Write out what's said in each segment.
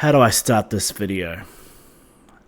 How do I start this video?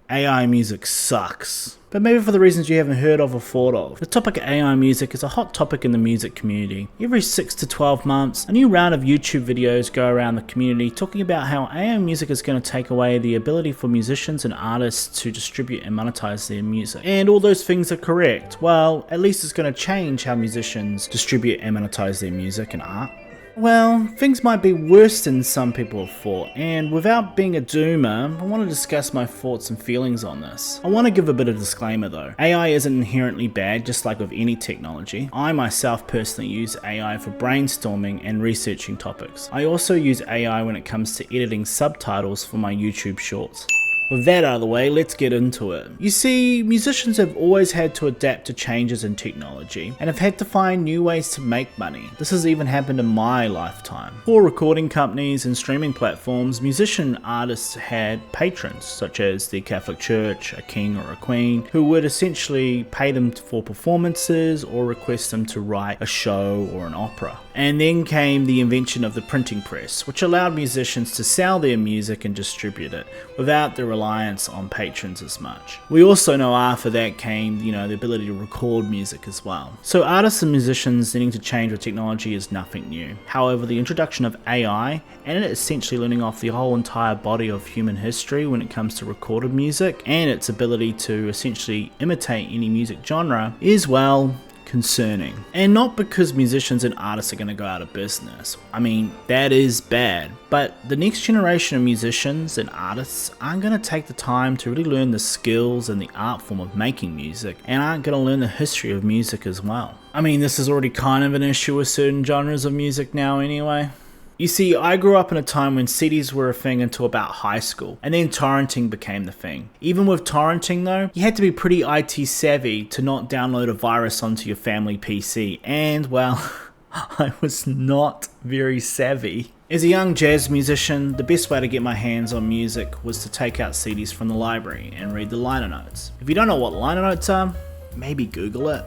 AI music sucks. But maybe for the reasons you haven't heard of or thought of. The topic of AI music is a hot topic in the music community. Every 6 to 12 months, a new round of YouTube videos go around the community talking about how AI music is going to take away the ability for musicians and artists to distribute and monetize their music. And all those things are correct. Well, at least it's going to change how musicians distribute and monetize their music and art. Well, things might be worse than some people have thought, and without being a doomer, I want to discuss my thoughts and feelings on this. I want to give a bit of disclaimer though. AI isn't inherently bad, just like with any technology. I myself personally use AI for brainstorming and researching topics. I also use AI when it comes to editing subtitles for my YouTube shorts. With that out of the way, let's get into it. You see, musicians have always had to adapt to changes in technology and have had to find new ways to make money. This has even happened in my lifetime. For recording companies and streaming platforms, musician artists had patrons, such as the Catholic Church, a king or a queen, who would essentially pay them for performances or request them to write a show or an opera. And then came the invention of the printing press, which allowed musicians to sell their music and distribute it without the reliance on patrons as much. We also know after that came, the ability to record music as well. So artists and musicians needing to change with technology is nothing new. However, the introduction of AI and it essentially learning off the whole entire body of human history when it comes to recorded music and its ability to essentially imitate any music genre is, well, concerning. And not because musicians and artists are going to go out of business. I mean, that is bad. But the next generation of musicians and artists aren't going to take the time to really learn the skills and the art form of making music, and aren't going to learn the history of music as well. I mean, this is already kind of an issue with certain genres of music now anyway. You see, I grew up in a time when CDs were a thing until about high school, and then torrenting became the thing. Even with torrenting though, you had to be pretty IT savvy to not download a virus onto your family PC, and well, I was not very savvy. As a young jazz musician, the best way to get my hands on music was to take out CDs from the library and read the liner notes. If you don't know what liner notes are, maybe Google it.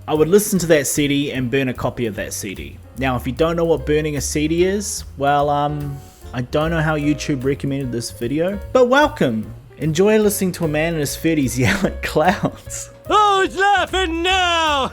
I would listen to that CD and burn a copy of that CD. Now, if you don't know what burning a CD is, well, I don't know how YouTube recommended this video, but welcome! Enjoy listening to a man in his 30s yell at clouds. Who's laughing now?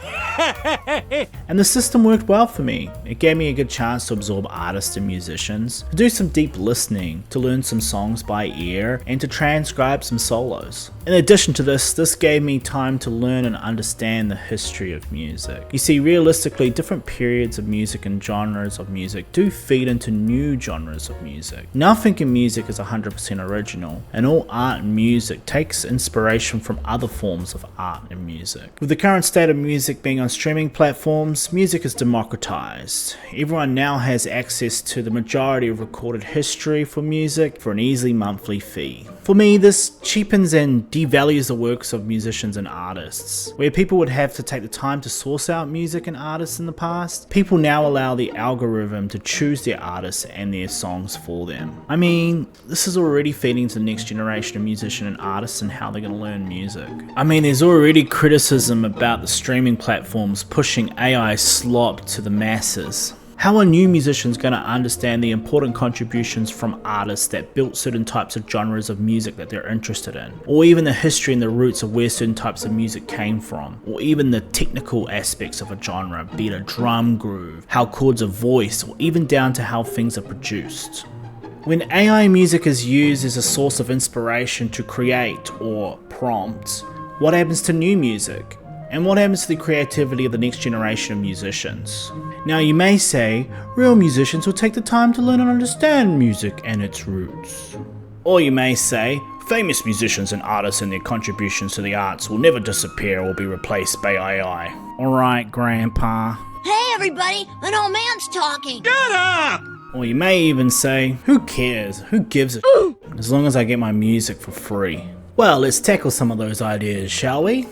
And the system worked well for me. It gave me a good chance to absorb artists and musicians, to do some deep listening, to learn some songs by ear, and to transcribe some solos. In addition to this gave me time to learn and understand the history of music. You see, realistically, different periods of music and genres of music do feed into new genres of music. Nothing in music is 100% original, and all art and music takes inspiration from other forms of art and music. With the current state of music being on streaming platforms, music is democratized. Everyone now has access to the majority of recorded history for music for an easy monthly fee. For me, this cheapens and devalues the works of musicians and artists. Where people would have to take the time to source out music and artists in the past, people now allow the algorithm to choose their artists and their songs for them. I mean, this is already feeding to the next generation of musicians and artists and how they're going to learn music. I mean, there's already criticism about the streaming platforms pushing AI slop to the masses. How are new musicians going to understand the important contributions from artists that built certain types of genres of music that they're interested in? Or even the history and the roots of where certain types of music came from? Or even the technical aspects of a genre, be it a drum groove, how chords are voiced, or even down to how things are produced? When AI music is used as a source of inspiration to create or prompt, what happens to new music? And what happens to the creativity of the next generation of musicians? Now you may say, real musicians will take the time to learn and understand music and its roots. Or you may say, famous musicians and artists and their contributions to the arts will never disappear or be replaced by AI. Alright, Grandpa. Hey everybody, an old man's talking. Shut up! Or you may even say, who cares? Who gives a as long as I get my music for free. Well, let's tackle some of those ideas, shall we?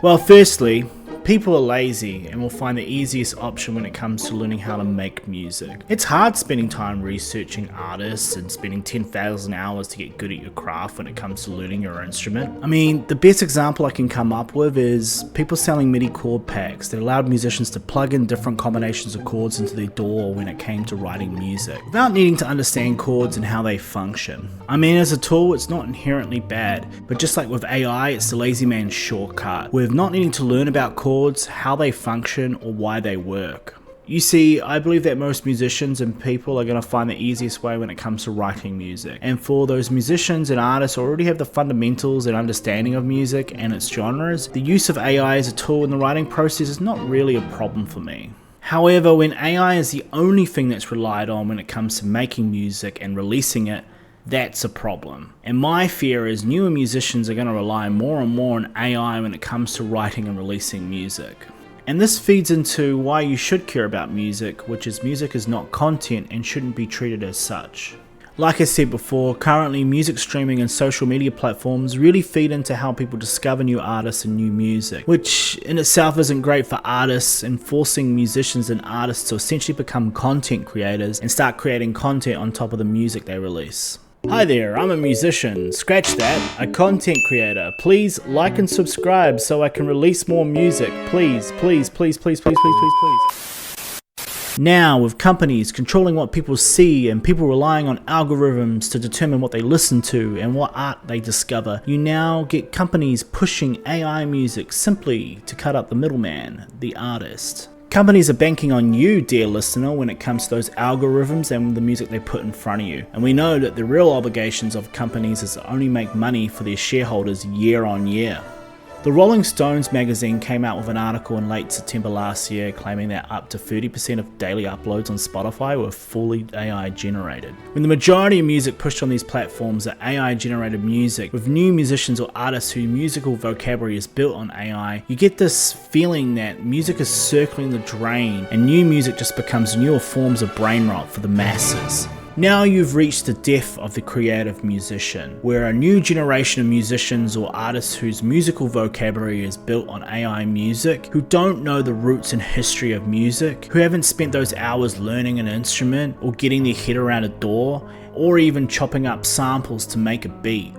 Well, firstly, People are lazy and will find the easiest option when it comes to learning how to make music. It's hard spending time researching artists and spending 10,000 hours to get good at your craft when it comes to learning your instrument. I mean, the best example I can come up with is people selling MIDI chord packs that allowed musicians to plug in different combinations of chords into their DAW when it came to writing music, without needing to understand chords and how they function. I mean, as a tool, it's not inherently bad, but just like with AI, it's the lazy man's shortcut, with not needing to learn about chords, how they function, or why they work. You see, I believe that most musicians and people are going to find the easiest way when it comes to writing music. And for those musicians and artists who already have the fundamentals and understanding of music and its genres, the use of AI as a tool in the writing process is not really a problem for me. However, when AI is the only thing that's relied on when it comes to making music and releasing it, that's a problem. And my fear is newer musicians are going to rely more and more on AI when it comes to writing and releasing music. And this feeds into why you should care about music, which is music is not content and shouldn't be treated as such. Like I said before, currently music streaming and social media platforms really feed into how people discover new artists and new music, which in itself isn't great for artists, and forcing musicians and artists to essentially become content creators and start creating content on top of the music they release. Hi there, I'm a musician. Scratch that, a content creator. Please like and subscribe so I can release more music. Please, please, please, please, please, please, please, please. Now, with companies controlling what people see and people relying on algorithms to determine what they listen to and what art they discover, you now get companies pushing AI music simply to cut out the middleman, the artist. Companies are banking on you, dear listener, when it comes to those algorithms and the music they put in front of you. And we know that the real obligations of companies is to only make money for their shareholders year on year. The Rolling Stones magazine came out with an article in late September last year claiming that up to 30% of daily uploads on Spotify were fully AI generated. When the majority of music pushed on these platforms are AI generated music, with new musicians or artists whose musical vocabulary is built on AI, you get this feeling that music is circling the drain and new music just becomes newer forms of brain rot for the masses. Now you've reached the death of the creative musician, where a new generation of musicians or artists whose musical vocabulary is built on AI music, who don't know the roots and history of music, who haven't spent those hours learning an instrument or getting their head around a DAW, or even chopping up samples to make a beat.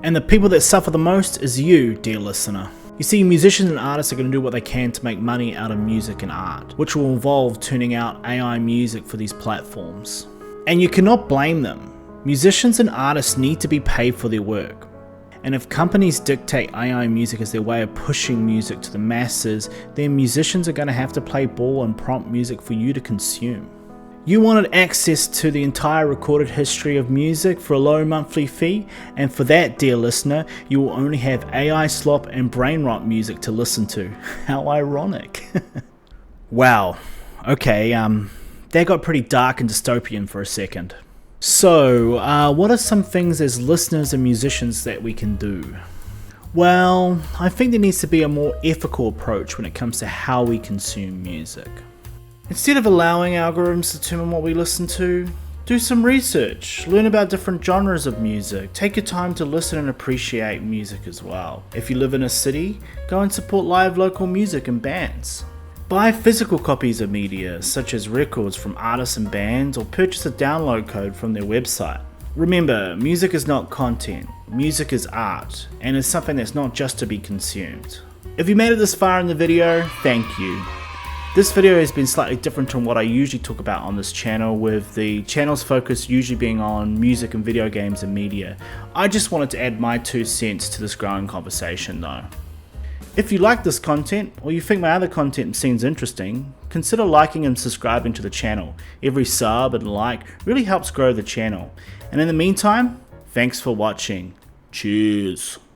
And the people that suffer the most is you, dear listener. You see, musicians and artists are going to do what they can to make money out of music and art, which will involve turning out AI music for these platforms. And you cannot blame them. Musicians and artists need to be paid for their work. And if companies dictate AI music as their way of pushing music to the masses, then musicians are going to have to play ball and prompt music for you to consume. You wanted access to the entire recorded history of music for a low monthly fee, and for that, dear listener, you will only have AI slop and brain rot music to listen to. How ironic. Wow. Okay, that got pretty dark and dystopian for a second. So, what are some things as listeners and musicians that we can do? Well, I think there needs to be a more ethical approach when it comes to how we consume music. Instead of allowing algorithms to determine what we listen to, do some research, learn about different genres of music, take your time to listen and appreciate music as well. If you live in a city, go and support live local music and bands. Buy physical copies of media, such as records from artists and bands, or purchase a download code from their website. Remember, music is not content, music is art, and is something that's not just to be consumed. If you made it this far in the video, thank you. This video has been slightly different from what I usually talk about on this channel, with the channel's focus usually being on music and video games and media. I just wanted to add my 2 cents to this growing conversation though. If you like this content, or you think my other content seems interesting, consider liking and subscribing to the channel. Every sub and like really helps grow the channel. And in the meantime, thanks for watching. Cheers.